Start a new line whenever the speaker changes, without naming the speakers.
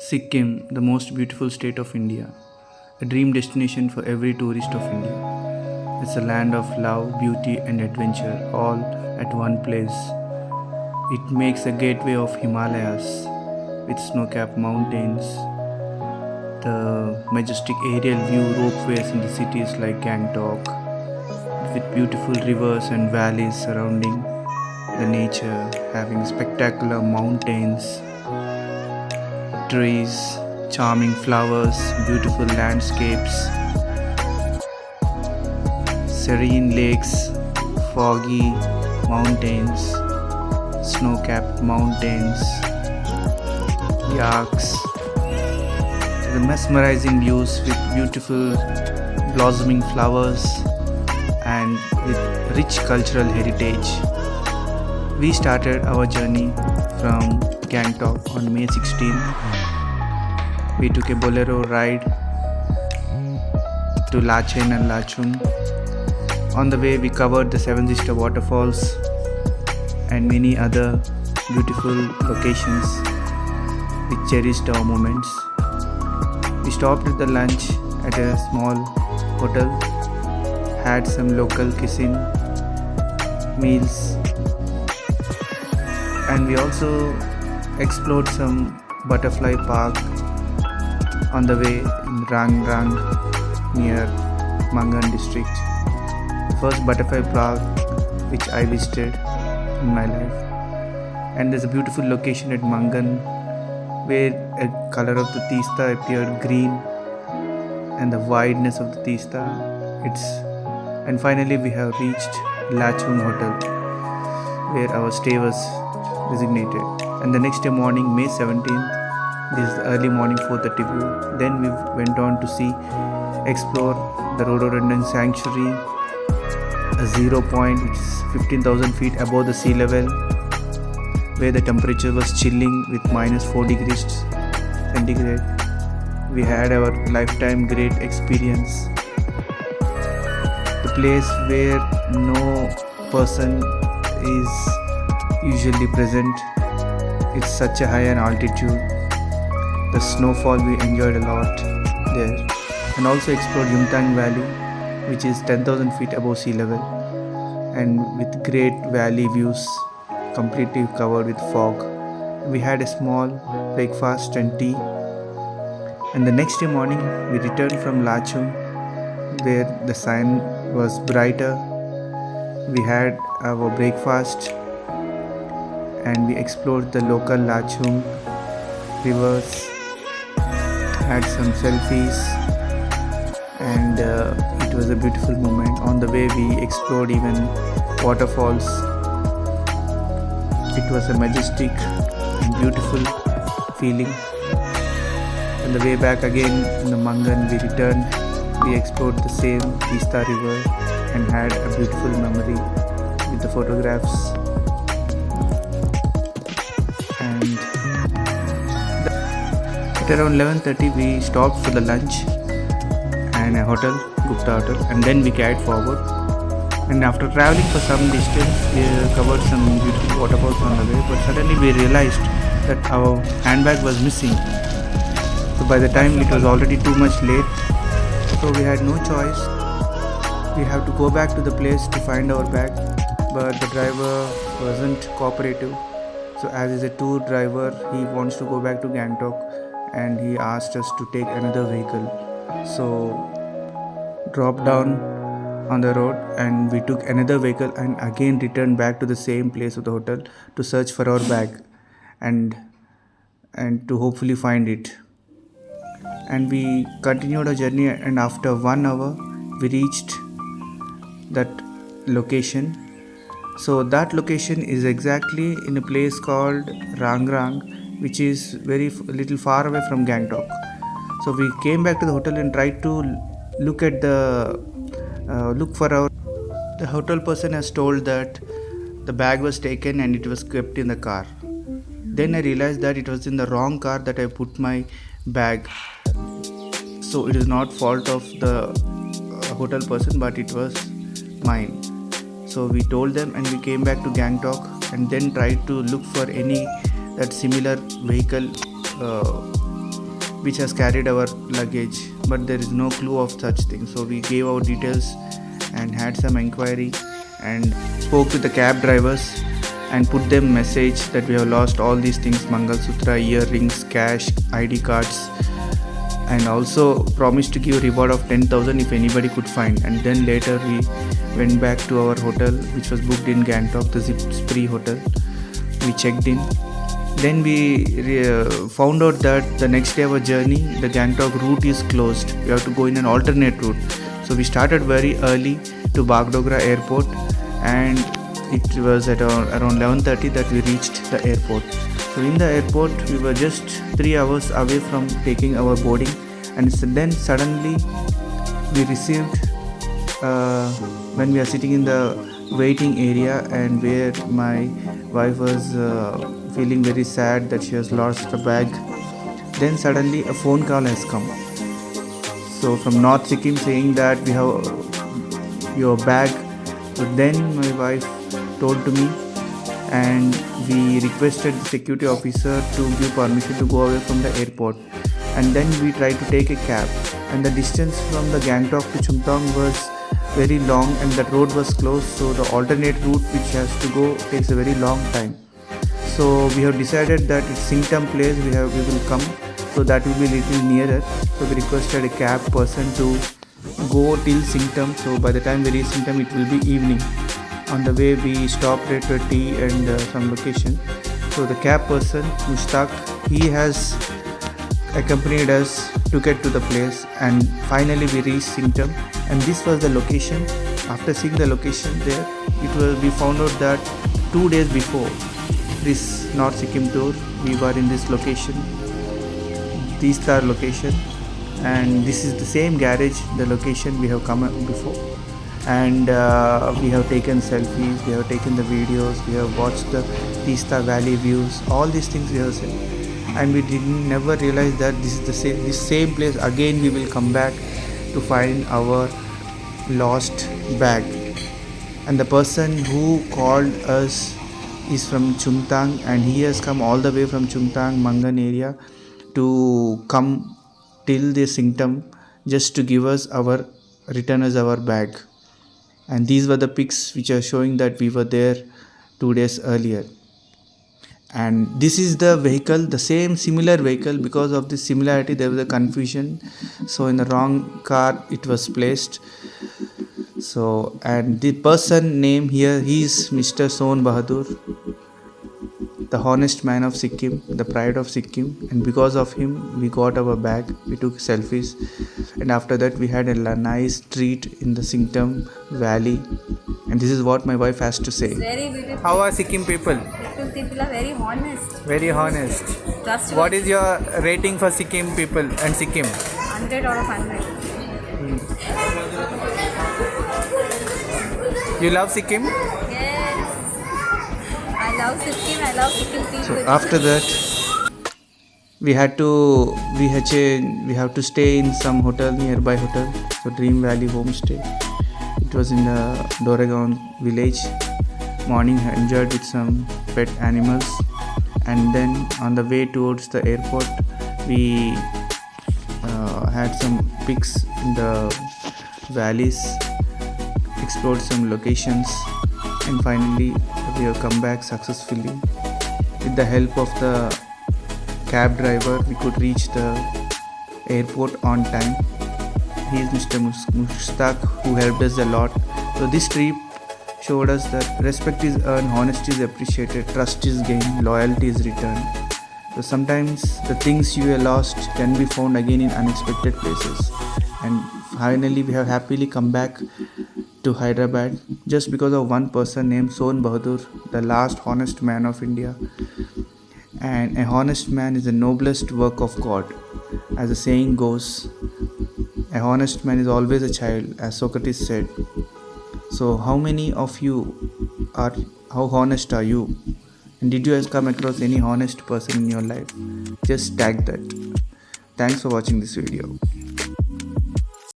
Sikkim, the most beautiful state of India, a dream destination for every tourist of India. It's a land of love, beauty, and adventure, all at one place. It makes a gateway of Himalayas with snow capped mountains, the majestic aerial view ropeways in the cities like Gangtok, with beautiful rivers and valleys surrounding the nature, having spectacular mountains, trees, charming flowers, beautiful landscapes, serene lakes, foggy mountains, snow capped mountains, yaks, the mesmerizing views with beautiful blossoming flowers and with rich cultural heritage. We started our journey from Gangtok on May 16. We took a bolero ride to Lachen and Lachung. On the way, we covered the Seven Sister waterfalls and many other beautiful locations which cherished our moments. We stopped at the lunch at a small hotel, had some local cuisine meals, and we also explored some butterfly park on the way in Rang Rang near Mangan district. The first butterfly park which I visited in my life. And there's a beautiful location at Mangan where a color of the Teesta appeared green and the wideness of the Teesta. And finally we have reached Lachung Hotel where our stay was designated. And the next day morning, May 17th, this is the early morning 4:30 view. Then we went on to explore the rhododendron sanctuary, a zero point which is 15,000 feet above the sea level, where the temperature was chilling with -4 degrees centigrade. We had our lifetime great experience. The place where no person is usually present. It's such a high an altitude. The snowfall we enjoyed a lot there, and also explored Yumtang Valley, which is 10,000 feet above sea level, and with great valley views, completely covered with fog. We had a small breakfast and tea, and the next day morning we returned from Lachung, where the sun was brighter. We had our breakfast and we explored the local Lachung rivers, had some selfies, and it was a beautiful moment. On the way we explored even waterfalls. It was a majestic and beautiful feeling. On the way back again in the Mangan we returned, we explored the same Teesta river and had a beautiful memory with the photographs. And at around 11:30 we stopped for the lunch and a hotel, Gupta Hotel, and then we carried forward. And after traveling for some distance, we covered some beautiful waterfalls on the way, but suddenly we realized that our handbag was missing. So by the time it was already too much late, so we had no choice. We have to go back to the place to find our bag, but the driver wasn't cooperative. So as is a tour driver, he wants to go back to Gangtok and he asked us to take another vehicle. So dropped down on the road and we took another vehicle and again returned back to the same place of the hotel to search for our bag and to hopefully find it. And we continued our journey, and after 1 hour we reached that location. So that location is exactly in a place called Rang Rang, which is very little far away from Gangtok. So we came back to the hotel and tried to look at look for our. The hotel person has told that the bag was taken and it was kept in the car. Then I realized that it was in the wrong car that I put my bag. So it is not fault of the hotel person, but it was mine. So we told them and we came back to Gangtok and then tried to look for any that similar vehicle which has carried our luggage, but there is no clue of such things. So we gave our details and had some inquiry and spoke with the cab drivers and put them message that we have lost all these things: Mangal Sutra, earrings, cash, ID cards, and also promised to give a reward of 10,000 if anybody could find. And then later we went back to our hotel, which was booked in Gangtok, the Zip Spree hotel. We checked in. Then we found out that the next day of our journey, the Gangtok route is closed. We have to go in an alternate route. So we started very early to Bagdogra airport, and it was at around 11:30 that we reached the airport. So in the airport, we were just 3 hours away from taking our boarding, and then suddenly we received when we are sitting in the waiting area, and where my wife was feeling very sad that she has lost a bag. Then suddenly a phone call has come. So from North Sikkim saying that we have your bag. So then my wife told to me, and we requested the security officer to give permission to go away from the airport. And then we tried to take a cab, and the distance from the Gangtok to Chumthang was very long, and the road was closed, so the alternate route which has to go takes a very long time. So we have decided that it's Singtam place we will come, so that will be little nearer. So we requested a cab person to go till Singtam. So by the time we reach Singtam, it will be evening. On the way we stopped at a tea and some location. So the cab person, Mushtaq, he has accompanied us to get to the place, and finally we reached Singtam, and this was the location. After seeing the location there, we found out that 2 days before this North Sikkim tour, we were in this location, T-Star location, and this is the same garage, the location we have come before. And we have taken selfies, we have taken the videos, we have watched the T-Star Valley views, all these things we have seen. And we never realize that this is this same place again we will come back to find our lost bag. And the person who called us is from Chumthang, and he has come all the way from Chumthang, Mangan area to come till the Singtam just to give us return us our bag. And these were the pics which are showing that we were there 2 days earlier. And this is the vehicle, the same similar vehicle. Because of this similarity, there was a confusion. So in the wrong car it was placed. So, and the person name here, he is Mr. Son Bahadur, the honest man of Sikkim, the pride of Sikkim. And because of him, we got our bag, we took selfies, and after that we had a nice treat in the Singtam Valley. And this is what my wife has to say.
Very beautiful.
How are Sikkim people?
People are very honest.
Very honest.
Trustworthy.
What is your rating for Sikkim people and Sikkim?
100 out of 100.
You love Sikkim?
Yes. I love Sikkim. I love Sikkim people.
So after that, we have to stay in some nearby hotel. So Dream Valley Homestay. It was in the Doregaon village. Morning I enjoyed with some pet animals, and then on the way towards the airport, we had some pics in the valleys, explored some locations, and finally we have come back successfully. With the help of the cab driver, we could reach the airport on time. He is Mr. Mushtaq, who helped us a lot. So this trip showed us that respect is earned, honesty is appreciated, trust is gained, loyalty is returned. So sometimes the things you have lost can be found again in unexpected places. And finally we have happily come back to Hyderabad just because of one person named Son Bahadur, the last honest man of India. And a honest man is the noblest work of God. As the saying goes, a honest man is always a child, as Socrates said. So how many of you how honest are you? And did you come across any honest person in your life? Just tag that. Thanks for watching this video.